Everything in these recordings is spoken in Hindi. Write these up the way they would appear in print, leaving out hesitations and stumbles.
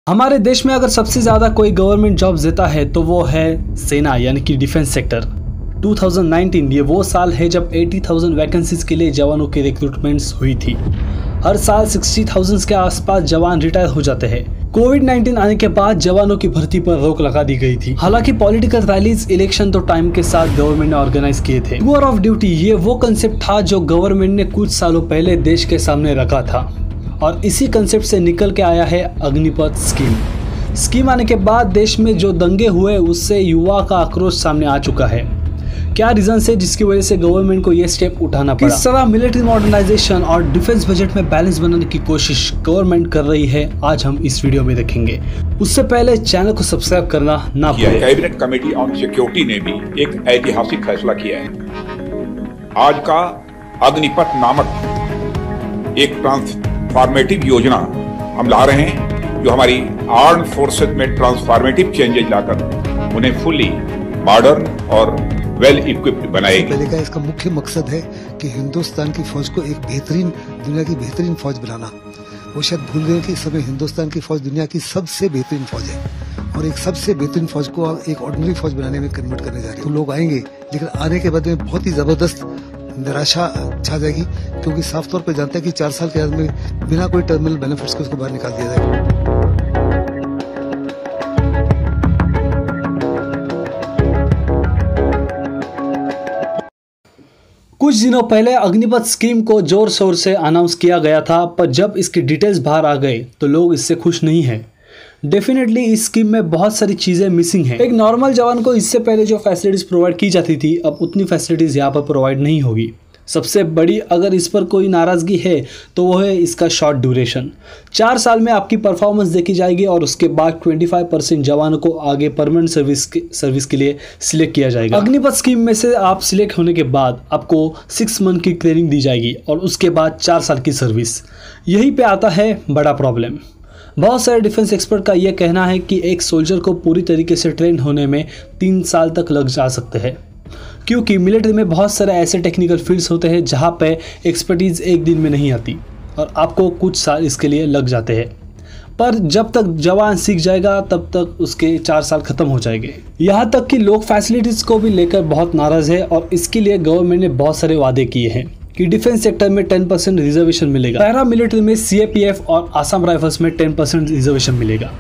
हमारे देश में अगर सबसे ज़्यादा कोई गवर्नमेंट जॉब देता है तो वो है सेना यानी कि डिफेंस सेक्टर। 2019 ये वो साल है जब 80,000 वैकेंसीज के लिए जवानों की रिक्रूटमेंट्स हुई थी। हर साल 60,000 के आसपास जवान रिटायर हो जाते हैं। कोविड-19 आने के बाद जवानों की भर्ती पर रोक लगा दी गई थी। हालांकि पॉलिटिकल रैलीज, इलेक्शन तो टाइम के साथ गवर्नमेंट ने ऑर्गेनाइज किए थे। टूर ऑफ ड्यूटी ये वो कंसेप्ट था जो गवर्नमेंट ने कुछ सालों पहले देश के सामने रखा था और इसी कंसेप्ट से निकल के आया है अग्निपथ स्कीम आने के बाद देश में जो दंगे हुए उससे युवा का आक्रोश सामने आ चुका है। क्या रीजन है जिसकी वजह से गवर्नमेंट को ये स्टेप उठाना पड़ा? किस तरह मिलिट्री मॉडर्नाइजेशन और डिफेंस बजट में बैलेंस बनाने की कोशिश गवर्नमेंट कर रही है, आज हम इस वीडियो में देखेंगे। उससे पहले चैनल को सब्सक्राइब करना ना भूलें। कैबिनेट कमेटी ऑन सिक्योरिटी ने भी एक ऐतिहासिक फैसला किया है। आज का अग्निपथ नामक एक ट्रांसफॉर्मेटिव योजना हम ला रहे हैं जो हमारी आर्म फोर्सेस में ट्रांसफॉर्मेटिव चेंजेस लाकर उन्हें फुल्ली मॉडर्न और वेल इक्विप्ड बनाएगी। पहले का इसका मुख्य मकसद है कि हिंदुस्तान की फौज को एक बेहतरीन, दुनिया की बेहतरीन फौज बनाना। वो शायद भूल गए कि इस समय हिंदुस्तान की फौज दुनिया की सबसे बेहतरीन फौज है और एक सबसे बेहतरीन फौज को एक ऑर्डिनरी फौज बनाने में कन्वर्ट करने जा रहे हैं। तो लोग आएंगे, लेकिन आने के बाद में बहुत ही जबरदस्त निराशा छा जाएगी, क्योंकि साफ तौर पर जानते हैं कि 4 साल के अंदर में बिना कोई टर्मिनल बेनिफिट्स के उसको बाहर निकाल दिया जाएगा। कुछ दिनों पहले अग्निपथ स्कीम को जोर शोर से अनाउंस किया गया था, पर जब इसकी डिटेल्स बाहर आ गए तो लोग इससे खुश नहीं हैं। डेफिनेटली इस स्कीम में बहुत सारी चीज़ें मिसिंग हैं। एक नॉर्मल जवान को इससे पहले जो फैसिलिटीज़ प्रोवाइड की जाती थी, अब उतनी फैसिलिटीज़ यहाँ पर प्रोवाइड नहीं होगी। सबसे बड़ी अगर इस पर कोई नाराज़गी है तो वो है इसका शॉर्ट ड्यूरेशन। 4 साल में आपकी परफॉर्मेंस देखी जाएगी और उसके बाद 25% जवानों को आगे परमानेंट सर्विस के लिए सिलेक्ट किया जाएगा। अग्निपथ स्कीम में से आप सिलेक्ट होने के बाद आपको 6 मंथ की ट्रेनिंग दी जाएगी और उसके बाद 4 साल की सर्विस। यहीं पे आता है बड़ा प्रॉब्लम। बहुत सारे डिफेंस एक्सपर्ट का यह कहना है कि एक सोल्जर को पूरी तरीके से ट्रेन होने में 3 साल तक लग जा सकते हैं, क्योंकि मिलिट्री में बहुत सारे ऐसे टेक्निकल फील्ड्स होते हैं जहां पे एक्सपर्टीज़ एक दिन में नहीं आती और आपको कुछ साल इसके लिए लग जाते हैं। पर जब तक जवान सीख जाएगा तब तक उसके 4 साल खत्म हो जाएंगे। यहाँ तक कि लोग फैसिलिटीज़ को भी लेकर बहुत नाराज़ है और इसके लिए गवर्नमेंट ने बहुत सारे वादे किए हैं कि डिफेंस सेक्टर में 10% रिजर्वेशन मिलेगा, पैरा मिलिट्री में CAPF और आसाम राइफल्स में 10% रिजर्वेशन मिलेगा,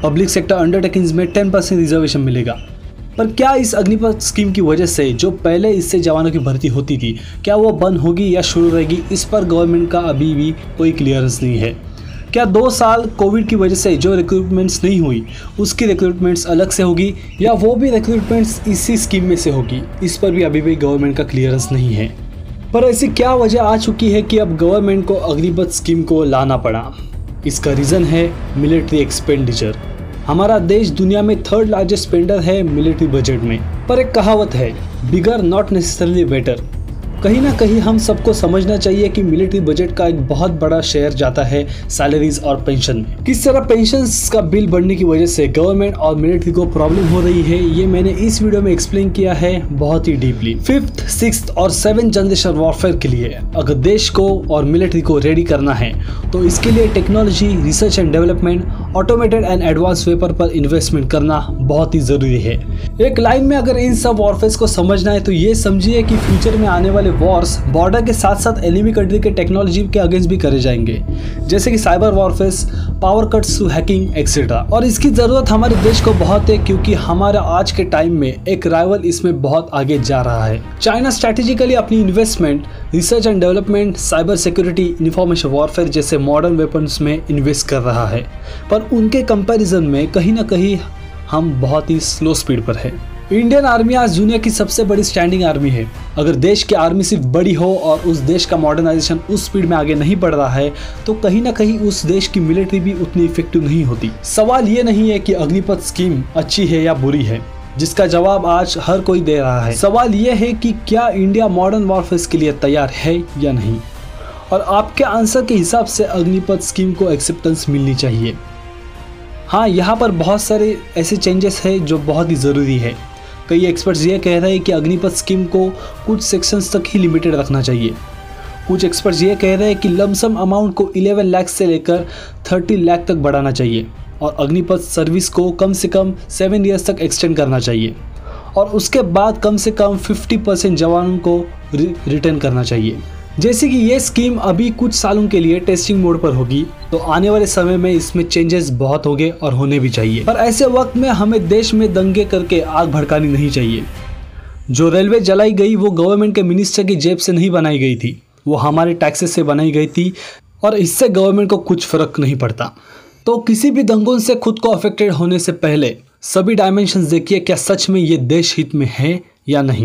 पब्लिक सेक्टर अंडरटेकिंग्स में 10% रिजर्वेशन मिलेगा। पर क्या इस अग्निपथ स्कीम की वजह से जो पहले इससे जवानों की भर्ती होती थी, क्या वो बंद होगी या शुरू रहेगी? इस पर गवर्नमेंट का अभी भी कोई क्लियरेंस नहीं है। क्या 2 साल कोविड की वजह से जो रिक्रूटमेंट्स नहीं हुई उसकी रिक्रूटमेंट्स अलग से होगी या वो भी रिक्रूटमेंट्स इसी स्कीम में से होगी? इस पर भी अभी भी गवर्नमेंट का क्लियरेंस नहीं है। पर ऐसी क्या वजह आ चुकी है कि अब गवर्नमेंट को अग्निपथ स्कीम को लाना पड़ा? इसका रीज़न है मिलिट्री एक्सपेंडिचर। हमारा देश दुनिया में 3rd लार्जेस्ट स्पेंडर है मिलिट्री बजट में। पर एक कहावत है, बिगर नॉट नेसेसरली बेटर। कहीं ना कहीं हम सबको समझना चाहिए कि मिलिट्री बजट का एक बहुत बड़ा शेयर जाता है सैलरीज और पेंशन में। किस तरह पेंशन्स का बिल बढ़ने की वजह से गवर्नमेंट और मिलिट्री को प्रॉब्लम हो रही है, ये मैंने इस वीडियो में एक्सप्लेन किया है बहुत ही डीपली। 5th, 6th और 7th जनरेशन वॉरफेयर के लिए अगर देश को और मिलिट्री को रेडी करना है तो इसके लिए technology, research and development, automated and advance vapour पर इन्वेस्टमेंट करना बहुत ही जरूरी है। एक लाइन में अगर इन सब वॉरफेयर को समझना है तो ये समझिए कि फ्यूचर में आने वाले वॉर्स बॉर्डर के साथ साथ एनिमी कंट्री के टेक्नोलॉजी के अगेंस्ट भी करे जाएंगे, जैसे कि cyber warfare, power cuts to hacking etcetera. और इसकी जरूरत हमारे देश को बहुत है, क्योंकि हमारा आज के टाइम में एक राइवल इसमें बहुत आगे जा रहा है। चाइना स्ट्रैटेजिकली अपनी investment research and development, cyber security, information warfare जैसे मॉडर्न वेपन्स में इन्वेस्ट कर रहा है, पर उनके कंपैरिजन में कहीं ना कहीं हम बहुत ही स्लो स्पीड पर है। इंडियन आर्मी आज दुनिया की सबसे बड़ी स्टैंडिंग आर्मी है। अगर देश की आर्मी सिर्फ बड़ी हो और उस देश का मॉडर्नाइजेशन उस स्पीड में आगे नहीं बढ़ रहा है तो कहीं ना कहीं उस देश की मिलिट्री भी उतनी इफेक्टिव नहीं होती। सवाल ये नहीं है कि अग्निपथ स्कीम अच्छी है या बुरी है, जिसका जवाब आज हर कोई दे रहा है। सवाल ये है कि क्या इंडिया मॉडर्न वॉरफेयर के लिए तैयार है या नहीं, और आपके आंसर के हिसाब से अग्निपथ स्कीम को एक्सेप्टेंस मिलनी चाहिए। हाँ, यहाँ पर बहुत सारे ऐसे चेंजेस है जो बहुत ही ज़रूरी है। कई एक्सपर्ट्स ये कह रहे हैं कि अग्निपथ स्कीम को कुछ सेक्शंस तक ही लिमिटेड रखना चाहिए। कुछ एक्सपर्ट्स ये कह रहे हैं कि लमसम अमाउंट को 11 लाख से लेकर 30 लाख तक बढ़ाना चाहिए। और अग्निपथ सर्विस को कम से कम 7 ईयर्स तक एक्सटेंड करना चाहिए और उसके बाद कम से कम 50% जवानों को रिटर्न करना चाहिए। जैसे कि ये स्कीम अभी कुछ सालों के लिए टेस्टिंग मोड पर होगी, तो आने वाले समय में इसमें चेंजेस बहुत होंगे और होने भी चाहिए। पर ऐसे वक्त में हमें देश में दंगे करके आग भड़कानी नहीं चाहिए। जो रेलवे जलाई गई वो गवर्नमेंट के मिनिस्टर की जेब से नहीं बनाई गई थी, वो हमारे टैक्सेस से बनाई गई थी और इससे गवर्नमेंट को कुछ फर्क नहीं पड़ता। तो किसी भी दंगों से खुद को अफेक्टेड होने से पहले सभी डायमेंशंस देखिए, क्या सच में ये देश हित में है या नहीं।